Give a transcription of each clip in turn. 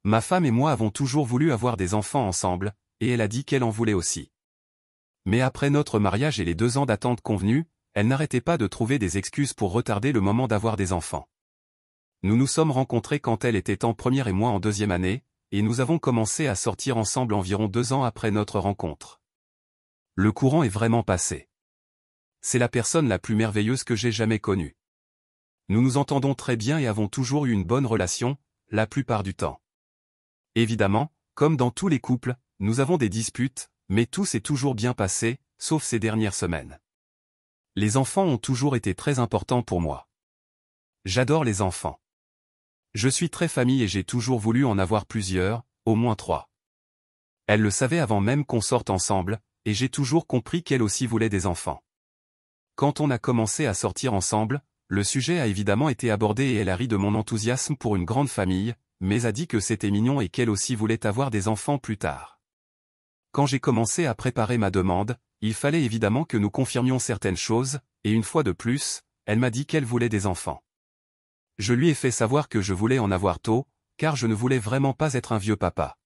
Ma femme et moi avons toujours voulu avoir des enfants ensemble, et elle a dit qu'elle en voulait aussi. Mais après notre mariage et les 2 ans d'attente convenus, elle n'arrêtait pas de trouver des excuses pour retarder le moment d'avoir des enfants. Nous nous sommes rencontrés quand elle était en première et moi en 2e année, et nous avons commencé à sortir ensemble environ 2 ans après notre rencontre. Le courant est vraiment passé. C'est la personne la plus merveilleuse que j'ai jamais connue. Nous nous entendons très bien et avons toujours eu une bonne relation, la plupart du temps. Évidemment, comme dans tous les couples, nous avons des disputes, mais tout s'est toujours bien passé, sauf ces dernières semaines. Les enfants ont toujours été très importants pour moi. J'adore les enfants. Je suis très famille et j'ai toujours voulu en avoir plusieurs, au moins 3. Elle le savait avant même qu'on sorte ensemble, et j'ai toujours compris qu'elle aussi voulait des enfants. Quand on a commencé à sortir ensemble, le sujet a évidemment été abordé et elle a ri de mon enthousiasme pour une grande famille, mais a dit que c'était mignon et qu'elle aussi voulait avoir des enfants plus tard. Quand j'ai commencé à préparer ma demande, il fallait évidemment que nous confirmions certaines choses, et une fois de plus, elle m'a dit qu'elle voulait des enfants. Je lui ai fait savoir que je voulais en avoir tôt, car je ne voulais vraiment pas être un vieux papa.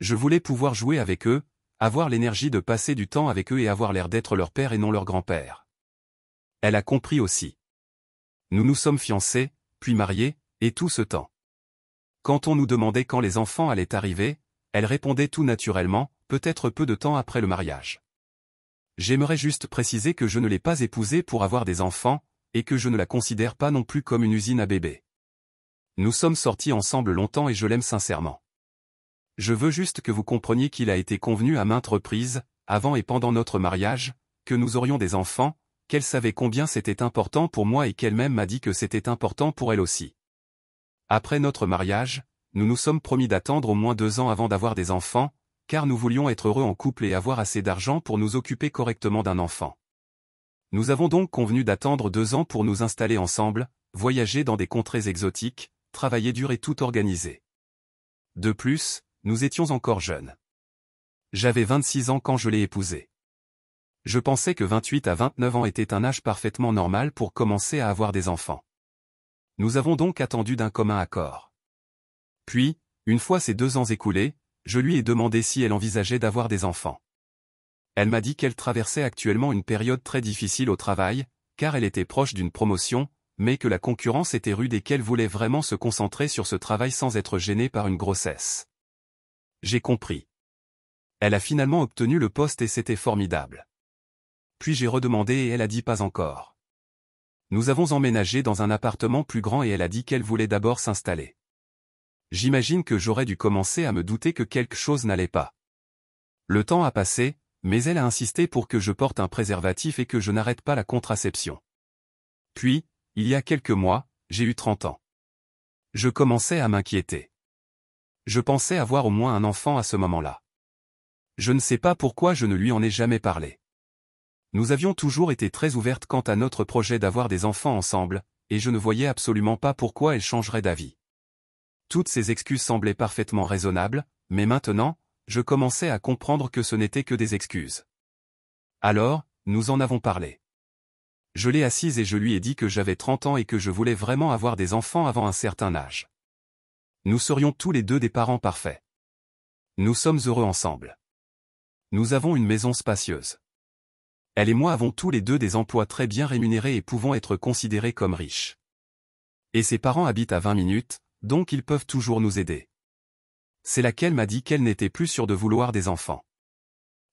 Je voulais pouvoir jouer avec eux, avoir l'énergie de passer du temps avec eux et avoir l'air d'être leur père et non leur grand-père. Elle a compris aussi. Nous nous sommes fiancés, puis mariés, et tout ce temps. Quand on nous demandait quand les enfants allaient arriver, elle répondait tout naturellement, peut-être peu de temps après le mariage. J'aimerais juste préciser que je ne l'ai pas épousée pour avoir des enfants, et que je ne la considère pas non plus comme une usine à bébés. Nous sommes sortis ensemble longtemps et je l'aime sincèrement. Je veux juste que vous compreniez qu'il a été convenu à maintes reprises, avant et pendant notre mariage, que nous aurions des enfants, qu'elle savait combien c'était important pour moi et qu'elle-même m'a dit que c'était important pour elle aussi. Après notre mariage, nous nous sommes promis d'attendre au moins 2 ans avant d'avoir des enfants, car nous voulions être heureux en couple et avoir assez d'argent pour nous occuper correctement d'un enfant. Nous avons donc convenu d'attendre 2 ans pour nous installer ensemble, voyager dans des contrées exotiques, travailler dur et tout organiser. De plus, nous étions encore jeunes. J'avais 26 ans quand je l'ai épousée. Je pensais que 28 à 29 ans était un âge parfaitement normal pour commencer à avoir des enfants. Nous avons donc attendu d'un commun accord. Puis, une fois ces 2 ans écoulés, je lui ai demandé si elle envisageait d'avoir des enfants. Elle m'a dit qu'elle traversait actuellement une période très difficile au travail, car elle était proche d'une promotion, mais que la concurrence était rude et qu'elle voulait vraiment se concentrer sur ce travail sans être gênée par une grossesse. J'ai compris. Elle a finalement obtenu le poste et c'était formidable. Puis j'ai redemandé et elle a dit pas encore. Nous avons emménagé dans un appartement plus grand et elle a dit qu'elle voulait d'abord s'installer. J'imagine que j'aurais dû commencer à me douter que quelque chose n'allait pas. Le temps a passé, mais elle a insisté pour que je porte un préservatif et que je n'arrête pas la contraception. Puis, il y a quelques mois, j'ai eu 30 ans. Je commençais à m'inquiéter. Je pensais avoir au moins un enfant à ce moment-là. Je ne sais pas pourquoi je ne lui en ai jamais parlé. Nous avions toujours été très ouvertes quant à notre projet d'avoir des enfants ensemble, et je ne voyais absolument pas pourquoi elle changerait d'avis. Toutes ces excuses semblaient parfaitement raisonnables, mais maintenant, je commençais à comprendre que ce n'était que des excuses. Alors, nous en avons parlé. Je l'ai assise et je lui ai dit que j'avais 30 ans et que je voulais vraiment avoir des enfants avant un certain âge. Nous serions tous les deux des parents parfaits. Nous sommes heureux ensemble. Nous avons une maison spacieuse. Elle et moi avons tous les deux des emplois très bien rémunérés et pouvons être considérés comme riches. Et ses parents habitent à 20 minutes, donc ils peuvent toujours nous aider. C'est laquelle m'a dit qu'elle n'était plus sûre de vouloir des enfants.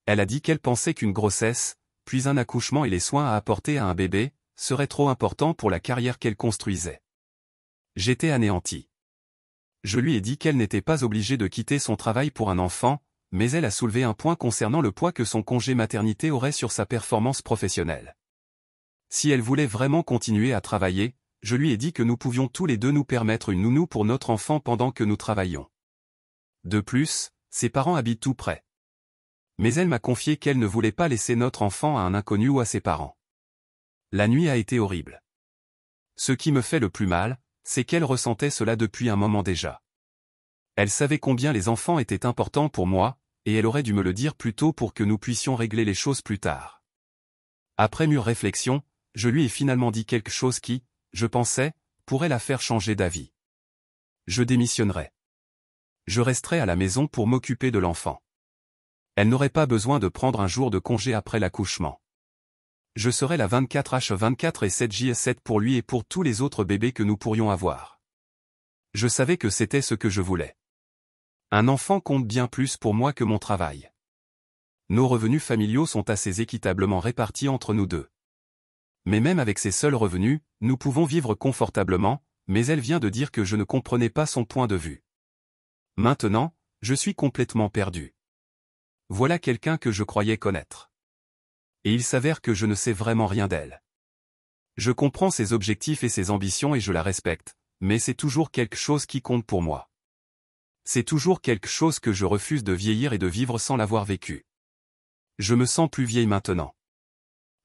Elle a dit qu'elle pensait qu'une grossesse, puis un accouchement et les soins à apporter à un bébé, seraient trop importants pour la carrière qu'elle construisait. J'étais anéanti. Je lui ai dit qu'elle n'était pas obligée de quitter son travail pour un enfant, mais elle a soulevé un point concernant le poids que son congé maternité aurait sur sa performance professionnelle. Si elle voulait vraiment continuer à travailler, je lui ai dit que nous pouvions tous les deux nous permettre une nounou pour notre enfant pendant que nous travaillions. De plus, ses parents habitent tout près. Mais elle m'a confié qu'elle ne voulait pas laisser notre enfant à un inconnu ou à ses parents. La nuit a été horrible. Ce qui me fait le plus mal, c'est qu'elle ressentait cela depuis un moment déjà. Elle savait combien les enfants étaient importants pour moi, et elle aurait dû me le dire plus tôt pour que nous puissions régler les choses plus tard. Après mûre réflexion, je lui ai finalement dit quelque chose qui, je pensais, pourrait la faire changer d'avis. Je démissionnerai. Je resterai à la maison pour m'occuper de l'enfant. Elle n'aurait pas besoin de prendre un jour de congé après l'accouchement. Je serai la 24H24 et 7J7 pour lui et pour tous les autres bébés que nous pourrions avoir. Je savais que c'était ce que je voulais. Un enfant compte bien plus pour moi que mon travail. Nos revenus familiaux sont assez équitablement répartis entre nous deux. Mais même avec ses seuls revenus, nous pouvons vivre confortablement, mais elle vient de dire que je ne comprenais pas son point de vue. Maintenant, je suis complètement perdu. Voilà quelqu'un que je croyais connaître. Et il s'avère que je ne sais vraiment rien d'elle. Je comprends ses objectifs et ses ambitions et je la respecte, mais c'est toujours quelque chose qui compte pour moi. C'est toujours quelque chose que je refuse de vieillir et de vivre sans l'avoir vécu. Je me sens plus vieille maintenant.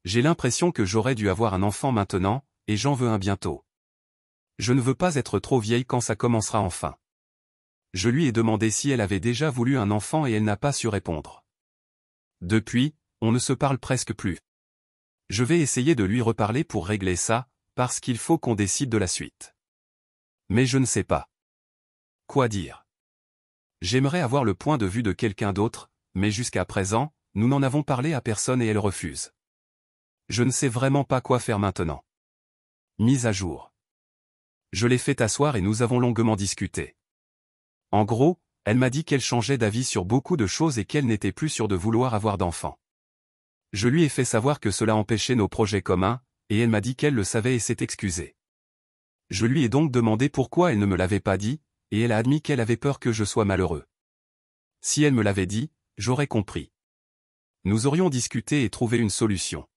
J'ai l'impression que j'aurais dû avoir un enfant maintenant, et j'en veux un bientôt. Je ne veux pas être trop vieille quand ça commencera enfin. Je lui ai demandé si elle avait déjà voulu un enfant et elle n'a pas su répondre. Depuis, on ne se parle presque plus. Je vais essayer de lui reparler pour régler ça, parce qu'il faut qu'on décide de la suite. Mais je ne sais pas. Quoi dire? J'aimerais avoir le point de vue de quelqu'un d'autre, mais jusqu'à présent, nous n'en avons parlé à personne et elle refuse. Je ne sais vraiment pas quoi faire maintenant. Mise à jour. Je l'ai fait asseoir et nous avons longuement discuté. En gros, elle m'a dit qu'elle changeait d'avis sur beaucoup de choses et qu'elle n'était plus sûre de vouloir avoir d'enfants. Je lui ai fait savoir que cela empêchait nos projets communs, et elle m'a dit qu'elle le savait et s'est excusée. Je lui ai donc demandé pourquoi elle ne me l'avait pas dit, et elle a admis qu'elle avait peur que je sois malheureux. Si elle me l'avait dit, j'aurais compris. Nous aurions discuté et trouvé une solution.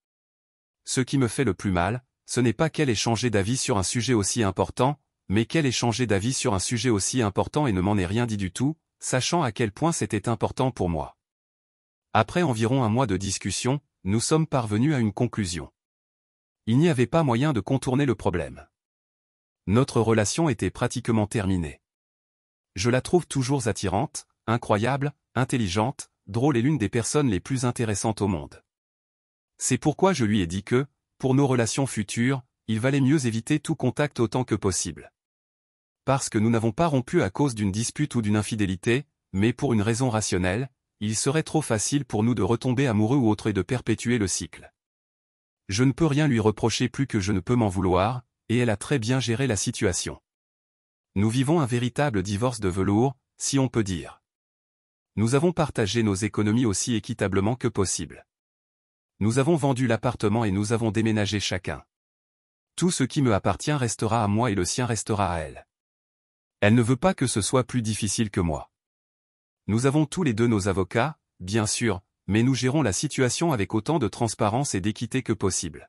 Ce qui me fait le plus mal, ce n'est pas qu'elle ait changé d'avis sur un sujet aussi important, mais qu'elle ait changé d'avis sur un sujet aussi important et ne m'en ait rien dit du tout, sachant à quel point c'était important pour moi. Après environ un mois de discussion, nous sommes parvenus à une conclusion. Il n'y avait pas moyen de contourner le problème. Notre relation était pratiquement terminée. Je la trouve toujours attirante, incroyable, intelligente, drôle et l'une des personnes les plus intéressantes au monde. C'est pourquoi je lui ai dit que, pour nos relations futures, il valait mieux éviter tout contact autant que possible. Parce que nous n'avons pas rompu à cause d'une dispute ou d'une infidélité, mais pour une raison rationnelle, il serait trop facile pour nous de retomber amoureux ou autre et de perpétuer le cycle. Je ne peux rien lui reprocher plus que je ne peux m'en vouloir, et elle a très bien géré la situation. Nous vivons un véritable divorce de velours, si on peut dire. Nous avons partagé nos économies aussi équitablement que possible. Nous avons vendu l'appartement et nous avons déménagé chacun. Tout ce qui me appartient restera à moi et le sien restera à elle. Elle ne veut pas que ce soit plus difficile que moi. Nous avons tous les deux nos avocats, bien sûr, mais nous gérons la situation avec autant de transparence et d'équité que possible.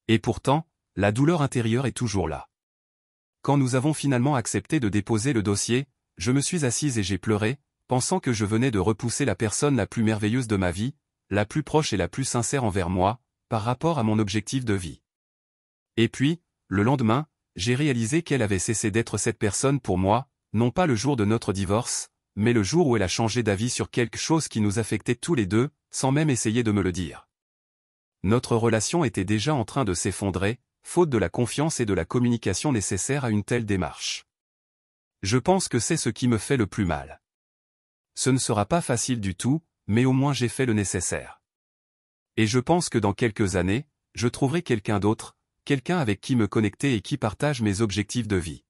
Et pourtant, la douleur intérieure est toujours là. Quand nous avons finalement accepté de déposer le dossier, je me suis assise et j'ai pleuré, pensant que je venais de repousser la personne la plus merveilleuse de ma vie, la plus proche et la plus sincère envers moi, par rapport à mon objectif de vie. Et puis, le lendemain, j'ai réalisé qu'elle avait cessé d'être cette personne pour moi, non pas le jour de notre divorce, mais le jour où elle a changé d'avis sur quelque chose qui nous affectait tous les deux, sans même essayer de me le dire. Notre relation était déjà en train de s'effondrer, faute de la confiance et de la communication nécessaires à une telle démarche. Je pense que c'est ce qui me fait le plus mal. Ce ne sera pas facile du tout, mais au moins j'ai fait le nécessaire. Et je pense que dans quelques années, je trouverai quelqu'un d'autre, quelqu'un avec qui me connecter et qui partage mes objectifs de vie.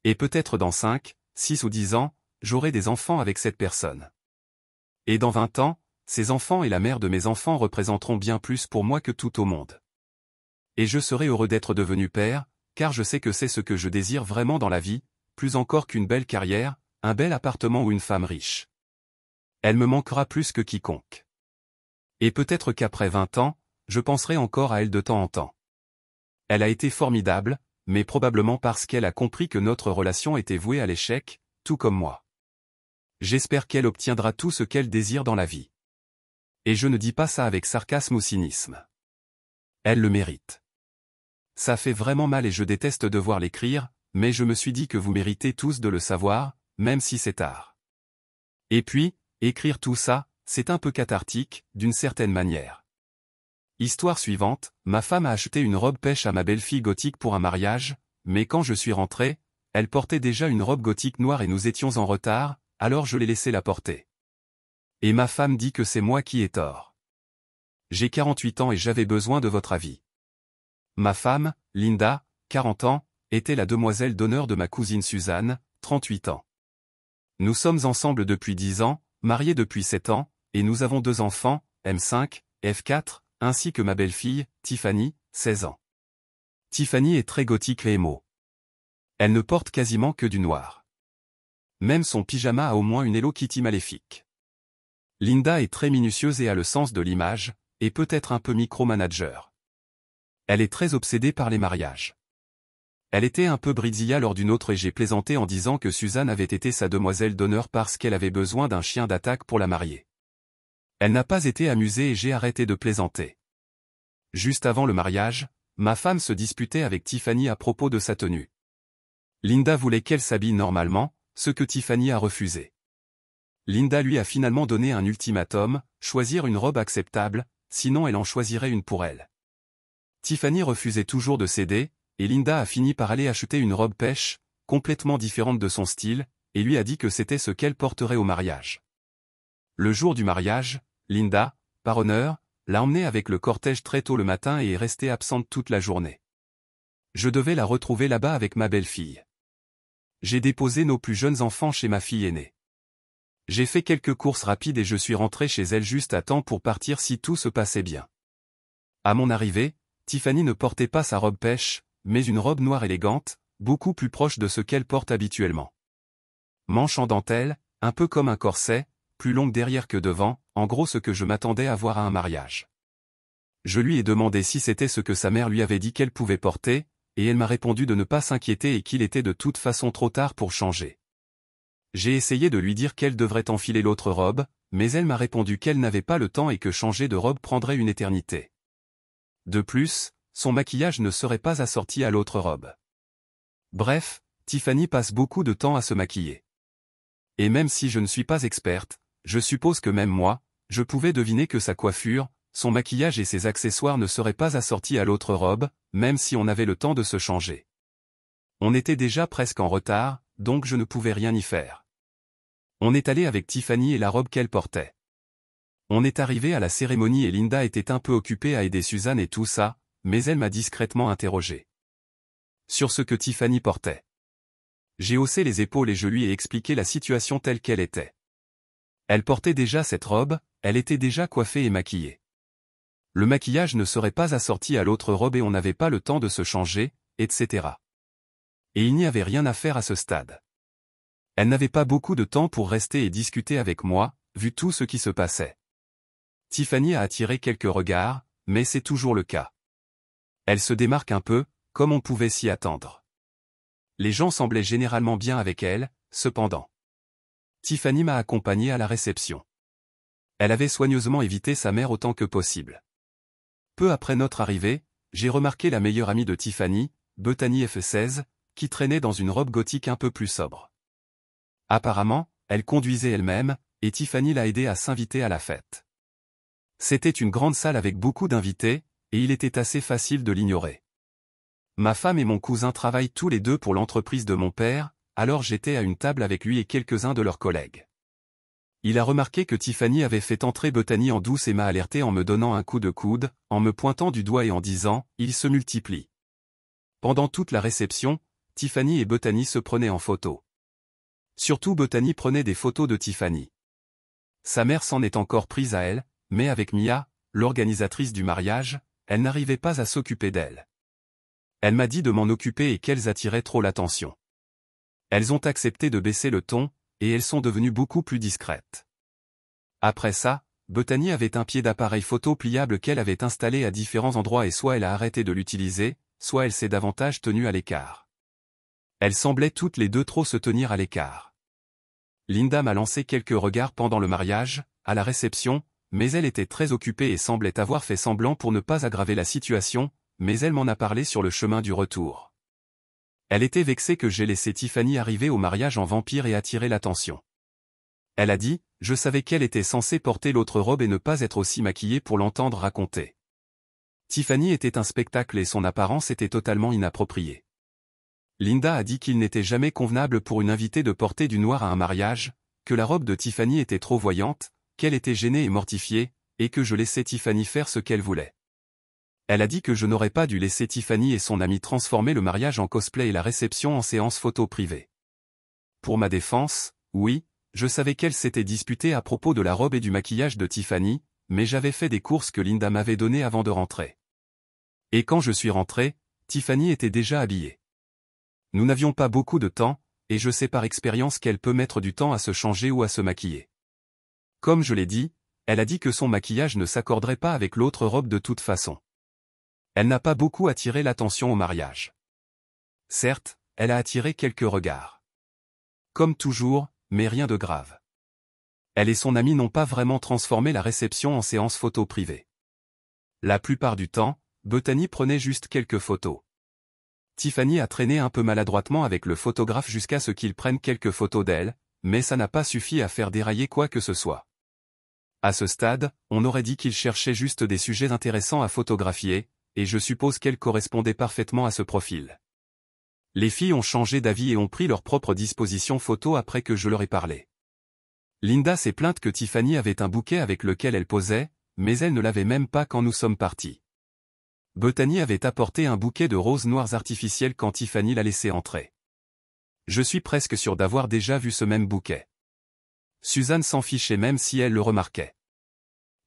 Et peut-être dans 5, 6 ou 10 ans, j'aurai des enfants avec cette personne. Et dans 20 ans, ces enfants et la mère de mes enfants représenteront bien plus pour moi que tout au monde. Et je serai heureux d'être devenu père, car je sais que c'est ce que je désire vraiment dans la vie, plus encore qu'une belle carrière, un bel appartement ou une femme riche. Elle me manquera plus que quiconque. Et peut-être qu'après 20 ans, je penserai encore à elle de temps en temps. Elle a été formidable, mais probablement parce qu'elle a compris que notre relation était vouée à l'échec, tout comme moi. J'espère qu'elle obtiendra tout ce qu'elle désire dans la vie. Et je ne dis pas ça avec sarcasme ou cynisme. Elle le mérite. Ça fait vraiment mal et je déteste devoir l'écrire, mais je me suis dit que vous méritez tous de le savoir, même si c'est tard. Et puis, écrire tout ça, c'est un peu cathartique, d'une certaine manière. Histoire suivante, ma femme a acheté une robe pêche à ma belle-fille gothique pour un mariage, mais quand je suis rentré, elle portait déjà une robe gothique noire et nous étions en retard, alors je l'ai laissé la porter. Et ma femme dit que c'est moi qui ai tort. J'ai 48 ans et j'avais besoin de votre avis. Ma femme, Linda, 40 ans, était la demoiselle d'honneur de ma cousine Suzanne, 38 ans. Nous sommes ensemble depuis 10 ans, mariés depuis 7 ans, et nous avons 2 enfants, M5, F4, ainsi que ma belle-fille, Tiffany, 16 ans. Tiffany est très gothique et émo. Elle ne porte quasiment que du noir. Même son pyjama a au moins une Hello Kitty maléfique. Linda est très minutieuse et a le sens de l'image, et peut-être un peu micromanager. Elle est très obsédée par les mariages. Elle était un peu bridilla lors d'une autre et j'ai plaisanté en disant que Suzanne avait été sa demoiselle d'honneur parce qu'elle avait besoin d'un chien d'attaque pour la marier. Elle n'a pas été amusée et j'ai arrêté de plaisanter. Juste avant le mariage, ma femme se disputait avec Tiffany à propos de sa tenue. Linda voulait qu'elle s'habille normalement, ce que Tiffany a refusé. Linda lui a finalement donné un ultimatum, choisir une robe acceptable, sinon elle en choisirait une pour elle. Tiffany refusait toujours de céder, et Linda a fini par aller acheter une robe pêche, complètement différente de son style, et lui a dit que c'était ce qu'elle porterait au mariage. Le jour du mariage, Linda, par honneur, l'a emmenée avec le cortège très tôt le matin et est restée absente toute la journée. Je devais la retrouver là-bas avec ma belle-fille. J'ai déposé nos plus jeunes enfants chez ma fille aînée. J'ai fait quelques courses rapides et je suis rentré chez elle juste à temps pour partir si tout se passait bien. À mon arrivée, Tiffany ne portait pas sa robe pêche, mais une robe noire élégante, beaucoup plus proche de ce qu'elle porte habituellement. Manche en dentelle, un peu comme un corset, plus longue derrière que devant, en gros ce que je m'attendais à voir à un mariage. Je lui ai demandé si c'était ce que sa mère lui avait dit qu'elle pouvait porter, et elle m'a répondu de ne pas s'inquiéter et qu'il était de toute façon trop tard pour changer. J'ai essayé de lui dire qu'elle devrait enfiler l'autre robe, mais elle m'a répondu qu'elle n'avait pas le temps et que changer de robe prendrait une éternité. De plus, son maquillage ne serait pas assorti à l'autre robe. Bref, Tiffany passe beaucoup de temps à se maquiller. Et même si je ne suis pas experte, je suppose que même moi, je pouvais deviner que sa coiffure, son maquillage et ses accessoires ne seraient pas assortis à l'autre robe, même si on avait le temps de se changer. On était déjà presque en retard, donc je ne pouvais rien y faire. On est allé avec Tiffany et la robe qu'elle portait. On est arrivé à la cérémonie et Linda était un peu occupée à aider Suzanne et tout ça, mais elle m'a discrètement interrogé sur ce que Tiffany portait. J'ai haussé les épaules et je lui ai expliqué la situation telle qu'elle était. Elle portait déjà cette robe, elle était déjà coiffée et maquillée. Le maquillage ne serait pas assorti à l'autre robe et on n'avait pas le temps de se changer, etc. Et il n'y avait rien à faire à ce stade. Elle n'avait pas beaucoup de temps pour rester et discuter avec moi, vu tout ce qui se passait. Tiffany a attiré quelques regards, mais c'est toujours le cas. Elle se démarque un peu, comme on pouvait s'y attendre. Les gens semblaient généralement bien avec elle, cependant. Tiffany m'a accompagné à la réception. Elle avait soigneusement évité sa mère autant que possible. Peu après notre arrivée, j'ai remarqué la meilleure amie de Tiffany, Bethany F16, qui traînait dans une robe gothique un peu plus sobre. Apparemment, elle conduisait elle-même, et Tiffany l'a aidée à s'inviter à la fête. C'était une grande salle avec beaucoup d'invités, et il était assez facile de l'ignorer. Ma femme et mon cousin travaillent tous les deux pour l'entreprise de mon père, alors j'étais à une table avec lui et quelques-uns de leurs collègues. Il a remarqué que Tiffany avait fait entrer Bethany en douce et m'a alerté en me donnant un coup de coude, en me pointant du doigt et en disant « Il se multiplie ». Pendant toute la réception, Tiffany et Bethany se prenaient en photo. Surtout Bethany prenait des photos de Tiffany. Sa mère s'en est encore prise à elle, mais avec Mia, l'organisatrice du mariage, elle n'arrivait pas à s'occuper d'elle. Elle m'a dit de m'en occuper et qu'elles attiraient trop l'attention. Elles ont accepté de baisser le ton, et elles sont devenues beaucoup plus discrètes. Après ça, Bethany avait un pied d'appareil photo pliable qu'elle avait installé à différents endroits et soit elle a arrêté de l'utiliser, soit elle s'est davantage tenue à l'écart. Elles semblaient toutes les deux trop se tenir à l'écart. Linda m'a lancé quelques regards pendant le mariage, à la réception, mais elle était très occupée et semblait avoir fait semblant pour ne pas aggraver la situation, mais elle m'en a parlé sur le chemin du retour. Elle était vexée que j'ai laissé Tiffany arriver au mariage en vampire et attirer l'attention. Elle a dit, je savais qu'elle était censée porter l'autre robe et ne pas être aussi maquillée pour l'entendre raconter. Tiffany était un spectacle et son apparence était totalement inappropriée. Linda a dit qu'il n'était jamais convenable pour une invitée de porter du noir à un mariage, que la robe de Tiffany était trop voyante, qu'elle était gênée et mortifiée, et que je laissais Tiffany faire ce qu'elle voulait. Elle a dit que je n'aurais pas dû laisser Tiffany et son amie transformer le mariage en cosplay et la réception en séance photo privée. Pour ma défense, oui, je savais qu'elle s'était disputée à propos de la robe et du maquillage de Tiffany, mais j'avais fait des courses que Linda m'avait données avant de rentrer. Et quand je suis rentré, Tiffany était déjà habillée. Nous n'avions pas beaucoup de temps, et je sais par expérience qu'elle peut mettre du temps à se changer ou à se maquiller. Comme je l'ai dit, elle a dit que son maquillage ne s'accorderait pas avec l'autre robe de toute façon. Elle n'a pas beaucoup attiré l'attention au mariage. Certes, elle a attiré quelques regards. Comme toujours, mais rien de grave. Elle et son amie n'ont pas vraiment transformé la réception en séance photo privée. La plupart du temps, Bethany prenait juste quelques photos. Tiffany a traîné un peu maladroitement avec le photographe jusqu'à ce qu'il prenne quelques photos d'elle, mais ça n'a pas suffi à faire dérailler quoi que ce soit. À ce stade, on aurait dit qu'il cherchait juste des sujets intéressants à photographier, et je suppose qu'elle correspondait parfaitement à ce profil. Les filles ont changé d'avis et ont pris leur propre disposition photo après que je leur ai parlé. Linda s'est plainte que Tiffany avait un bouquet avec lequel elle posait, mais elle ne l'avait même pas quand nous sommes partis. Bethany avait apporté un bouquet de roses noires artificielles quand Tiffany l'a laissé entrer. Je suis presque sûr d'avoir déjà vu ce même bouquet. Suzanne s'en fichait même si elle le remarquait.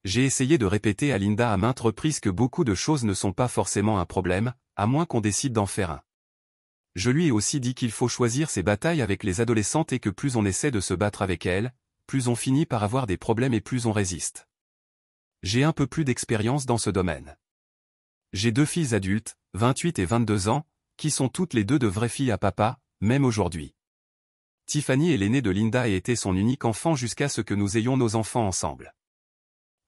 J'ai essayé de répéter à Linda à maintes reprises que beaucoup de choses ne sont pas forcément un problème, à moins qu'on décide d'en faire un. Je lui ai aussi dit qu'il faut choisir ses batailles avec les adolescentes et que plus on essaie de se battre avec elles, plus on finit par avoir des problèmes et plus on résiste. J'ai un peu plus d'expérience dans ce domaine. J'ai 2 filles adultes, 28 et 22 ans, qui sont toutes les deux de vraies filles à papa, même aujourd'hui. Tiffany est l'aînée de Linda et était son unique enfant jusqu'à ce que nous ayons nos enfants ensemble.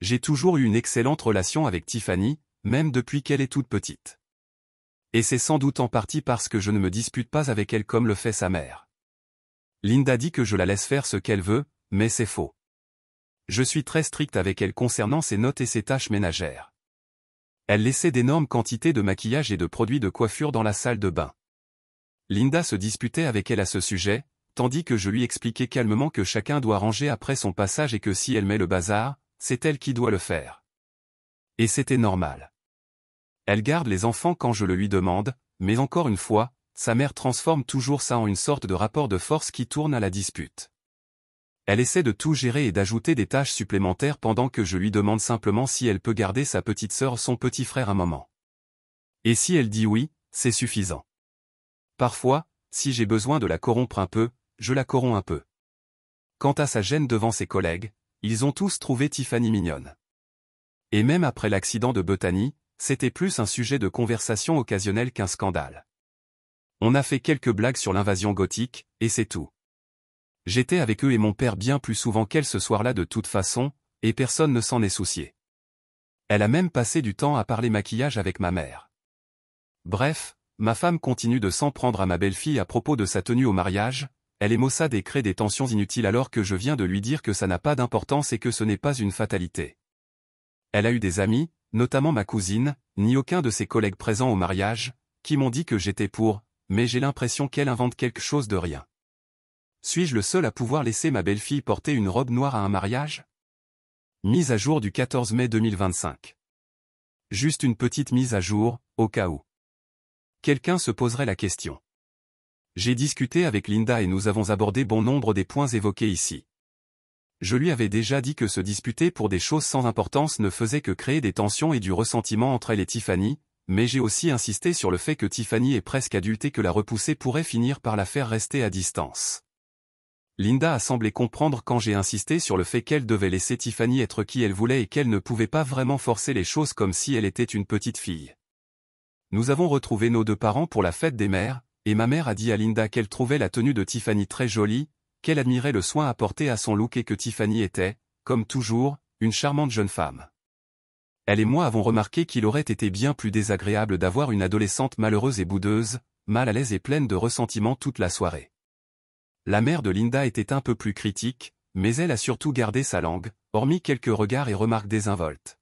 J'ai toujours eu une excellente relation avec Tiffany, même depuis qu'elle est toute petite. Et c'est sans doute en partie parce que je ne me dispute pas avec elle comme le fait sa mère. Linda dit que je la laisse faire ce qu'elle veut, mais c'est faux. Je suis très strict avec elle concernant ses notes et ses tâches ménagères. Elle laissait d'énormes quantités de maquillage et de produits de coiffure dans la salle de bain. Linda se disputait avec elle à ce sujet, tandis que je lui expliquais calmement que chacun doit ranger après son passage et que si elle met le bazar, c'est elle qui doit le faire. Et c'était normal. Elle garde les enfants quand je le lui demande, mais encore une fois, sa mère transforme toujours ça en une sorte de rapport de force qui tourne à la dispute. Elle essaie de tout gérer et d'ajouter des tâches supplémentaires pendant que je lui demande simplement si elle peut garder sa petite sœur ou son petit frère un moment. Et si elle dit oui, c'est suffisant. Parfois, si j'ai besoin de la corrompre un peu, je la corromps un peu. Quant à sa gêne devant ses collègues, ils ont tous trouvé Tiffany mignonne. Et même après l'accident de Bethany, c'était plus un sujet de conversation occasionnel qu'un scandale. On a fait quelques blagues sur l'invasion gothique, et c'est tout. J'étais avec eux et mon père bien plus souvent qu'elle ce soir-là de toute façon, et personne ne s'en est soucié. Elle a même passé du temps à parler maquillage avec ma mère. Bref, ma femme continue de s'en prendre à ma belle-fille à propos de sa tenue au mariage, elle est maussade et crée des tensions inutiles alors que je viens de lui dire que ça n'a pas d'importance et que ce n'est pas une fatalité. Elle a eu des amis, notamment ma cousine, ni aucun de ses collègues présents au mariage, qui m'ont dit que j'étais pour, mais j'ai l'impression qu'elle invente quelque chose de rien. Suis-je le seul à pouvoir laisser ma belle-fille porter une robe noire à un mariage? Mise à jour du 14 mai 2025. Juste une petite mise à jour, au cas où. Quelqu'un se poserait la question. J'ai discuté avec Linda et nous avons abordé bon nombre des points évoqués ici. Je lui avais déjà dit que se disputer pour des choses sans importance ne faisait que créer des tensions et du ressentiment entre elle et Tiffany, mais j'ai aussi insisté sur le fait que Tiffany est presque adulte et que la repousser pourrait finir par la faire rester à distance. Linda a semblé comprendre quand j'ai insisté sur le fait qu'elle devait laisser Tiffany être qui elle voulait et qu'elle ne pouvait pas vraiment forcer les choses comme si elle était une petite fille. Nous avons retrouvé nos 2 parents pour la fête des mères, et ma mère a dit à Linda qu'elle trouvait la tenue de Tiffany très jolie, qu'elle admirait le soin apporté à son look et que Tiffany était, comme toujours, une charmante jeune femme. Elle et moi avons remarqué qu'il aurait été bien plus désagréable d'avoir une adolescente malheureuse et boudeuse, mal à l'aise et pleine de ressentiment toute la soirée. La mère de Linda était un peu plus critique, mais elle a surtout gardé sa langue, hormis quelques regards et remarques désinvoltes.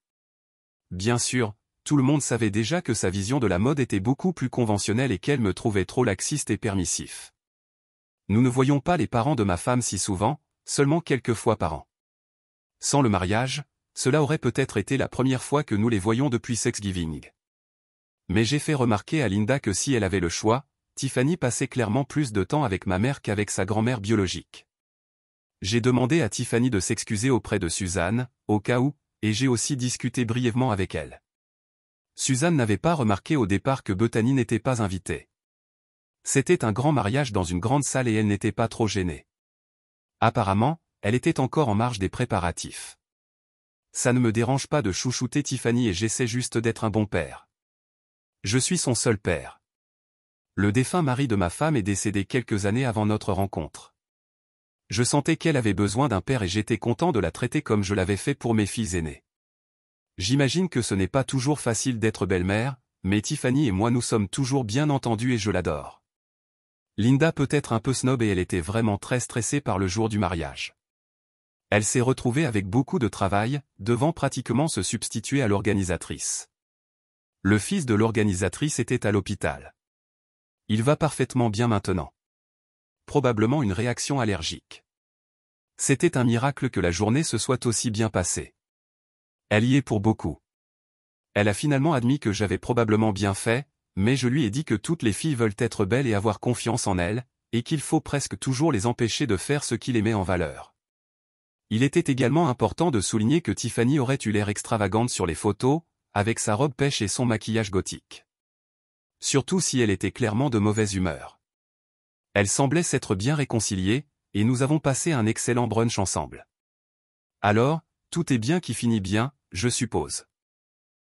Bien sûr, tout le monde savait déjà que sa vision de la mode était beaucoup plus conventionnelle et qu'elle me trouvait trop laxiste et permissif. Nous ne voyions pas les parents de ma femme si souvent, seulement quelques fois par an. Sans le mariage, cela aurait peut-être été la première fois que nous les voyions depuis Thanksgiving. Mais j'ai fait remarquer à Linda que si elle avait le choix, Tiffany passait clairement plus de temps avec ma mère qu'avec sa grand-mère biologique. J'ai demandé à Tiffany de s'excuser auprès de Suzanne, au cas où, et j'ai aussi discuté brièvement avec elle. Suzanne n'avait pas remarqué au départ que Bethany n'était pas invitée. C'était un grand mariage dans une grande salle et elle n'était pas trop gênée. Apparemment, elle était encore en marge des préparatifs. Ça ne me dérange pas de chouchouter Tiffany et j'essaie juste d'être un bon père. Je suis son seul père. Le défunt mari de ma femme est décédé quelques années avant notre rencontre. Je sentais qu'elle avait besoin d'un père et j'étais content de la traiter comme je l'avais fait pour mes filles aînées. J'imagine que ce n'est pas toujours facile d'être belle-mère, mais Tiffany et moi nous sommes toujours bien entendus et je l'adore. Linda peut être un peu snob et elle était vraiment très stressée par le jour du mariage. Elle s'est retrouvée avec beaucoup de travail, devant pratiquement se substituer à l'organisatrice. Le fils de l'organisatrice était à l'hôpital. Il va parfaitement bien maintenant. Probablement une réaction allergique. C'était un miracle que la journée se soit aussi bien passée. Elle y est pour beaucoup. Elle a finalement admis que j'avais probablement bien fait, mais je lui ai dit que toutes les filles veulent être belles et avoir confiance en elles, et qu'il faut presque toujours les empêcher de faire ce qui les met en valeur. Il était également important de souligner que Tiffany aurait eu l'air extravagante sur les photos, avec sa robe pêche et son maquillage gothique. Surtout si elle était clairement de mauvaise humeur. Elle semblait s'être bien réconciliée, et nous avons passé un excellent brunch ensemble. Alors, tout est bien qui finit bien, je suppose.